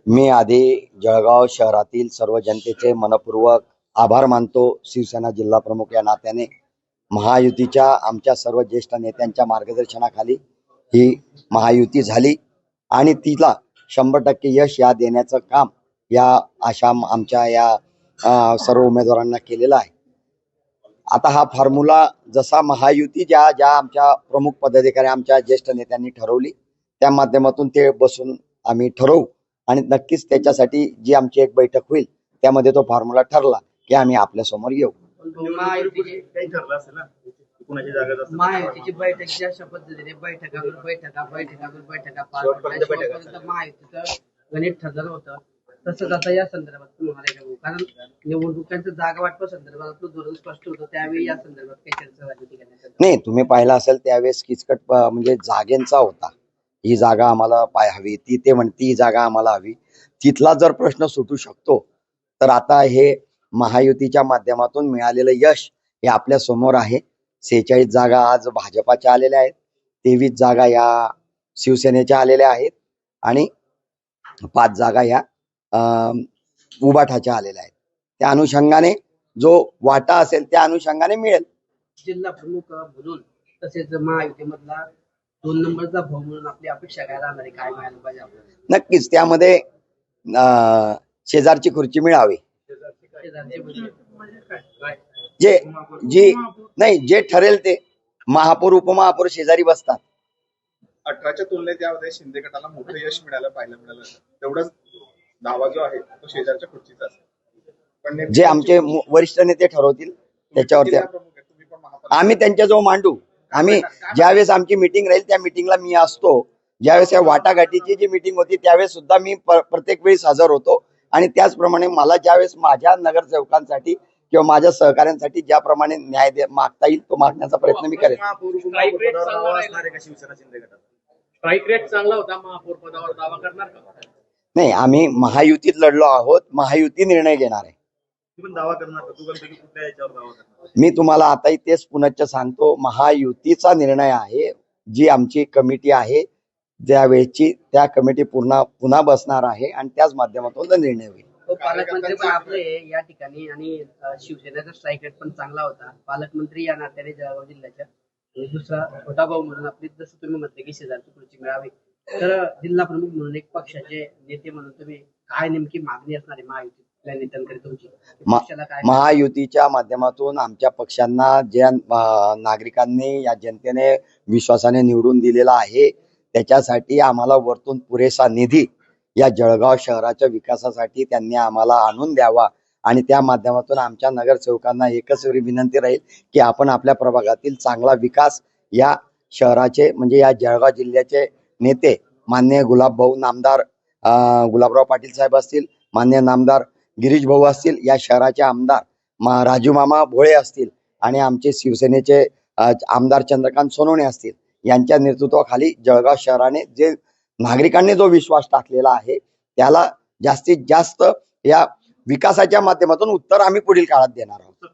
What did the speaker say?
मी आधी जळगाव शहरातील सर्व जनतेचे मनपूर्वक आभार मानतो। शिवसेना जिल्हा प्रमुख या नात्याने महायुतीच्या आमच्या सर्व ज्येष्ठ नेत्यांच्या मार्गदर्शनाखाली ही महायुती झाली आणि तिला 100% यश या देण्याचं काम या आमच्या या सर्व उमेदवारांना केलेलं आहे। आता हा फॉर्म्युला जसा महायुती ज्या ज्या आमच्या प्रमुख पदाधिकारी आमच्या ज्येष्ठ नेत्यांनी ठरवली त्या माध्यमातून ते बसून आम्ही ठरवू आणि नक्कीच त्याच्यासाठी जी आमची एक बैठक होईल त्यामध्ये तो फॉर्म्युला ठरला की आम्ही आपल्या समोर येऊ। महायुतीची बैठक अशा पद्धतीने बैठका महायुतीचं गणित ठरलं होतं। तसंच आता या संदर्भात तुम्हाला कारण निवडणुकांचं जागा वाटप संदर्भात आपलं धोरण स्पष्ट होतं, त्यावेळी या संदर्भात काही चर्चा झाली नाही, तुम्ही पाहिलं असेल त्यावेळेस किचकट म्हणजे जागेंचा होता। ही जागा आम्हाला हवी, ते म्हणती ही जागा आम्हाला हवी, तिथला जर प्रश्न सुटू शकतो तर आता हे महायुतीच्या माध्यमातून मिळालेलं यश हे आपल्या समोर आहे। 46 जागा आज भाजपाच्या आलेल्या आहेत, 23 जागा या शिवसेनेच्या आलेल्या आहेत आणि 5 जागा या उबाठाच्या आलेल्या आहेत। त्या अनुषंगाने जो वाटा असेल त्या अनुषंगाने मिळेल। जिल्हा प्रमुख म्हणून तसेच महायुतीमधला 2 नंबरचा भाऊ म्हणून आपली अपेक्षा काय राहणार आहे, काय मिळालं पाहिजे आपल्याला? नक्कीच त्यामध्ये शेजारची खुर्ची मिळावी। जे जी नाही जे ठरेल ते महापौर उपमहापौर शेजारी बसतात। 18च्या तुलनेत यामध्ये शिंदे गटाला मोठं यश मिळालं तेवढंच दावा जो आहे तो शेजारच्या खुर्चीचा असेल, पण जे आमचे वरिष्ठ नेते ठरवतील त्याच्यावरती आम्ही त्यांच्याजवळ मांडू। आम्ही ज्यावेळेस आमची मीटिंग राहील त्या मीटिंगला मी असतो, ज्यावेळेस या वाटाघाटीची जी मीटिंग होती त्यावेळेस सुद्धा मी प्रत्येक वेळेस हजर होतो आणि त्याचप्रमाणे मला ज्यावेळेस माझ्या नगरसेवकांसाठी किंवा माझ्या सहकाऱ्यांसाठी ज्याप्रमाणे न्याय मागता येईल तो मागण्याचा प्रयत्न मी करेन। स्ट्राईक रेट चांगला होता, महापौर पदावर दावा करणार का? नाही, आम्ही महायुतीत लढलो आहोत, महायुती निर्णय घेणार आहे। दावा करणार कुठल्या याच्यावर दावा करणार? मी तुम्हाला आताही तेच पुनश्च सांगतो, महायुतीचा निर्णय आहे। जी आमची कमिटी आहे त्यावेळेची त्या कमिटी पुन्हा बसणार आहे आणि त्याच माध्यमातून निर्णय होईल। पालकमंत्री पण आपले या ठिकाणी आणि शिवसेनेचा स्ट्राईक रेट पण चांगला होता। पालकमंत्री या नात्याने जळगाव जिल्ह्याच्या आणि दुसरा छोटा भाऊ म्हणून आपली जसं तुम्ही म्हटले की शेजारची खुर्ची मिळावी, तर जिल्हा प्रमुख म्हणून एक पक्षाचे नेते म्हणून तुम्ही काय नेमकी मागणी असणार आहे महायुतीतल्या नेत्यांकडे तुमची? महायुतीच्या माध्यमातून आमच्या पक्षांना ज्या नागरिकांनी या जनतेने विश्वासाने निवडून दिलेला आहे त्याच्यासाठी आम्हाला वरतून पुरेसा निधी या जळगाव शहराच्या विकासासाठी त्यांनी आम्हाला आणून द्यावा आणि त्या माध्यमातून आमच्या नगरसेवकांना एकच विनंती राहील की आपण आपल्या प्रभागातील चांगला विकास या शहराचे म्हणजे या जळगाव जिल्ह्याचे नेते माननीय नामदार गुलाबराव पाटील साहेब असतील, माननीय नामदार गिरीश भाऊ असतील, या शहराचे आमदार राजू मामा भोळे असतील आणि आमचे शिवसेनेचे आमदार चंद्रकांत सोनवणे असतील, यांच्या नेतृत्वाखाली जळगाव शहराने जे नागरिकांनी जो विश्वास टाकलेला आहे त्याला जास्तीत जास्त या विकासाच्या माध्यमातून उत्तर आम्ही पुढील काळात देणार आहोत।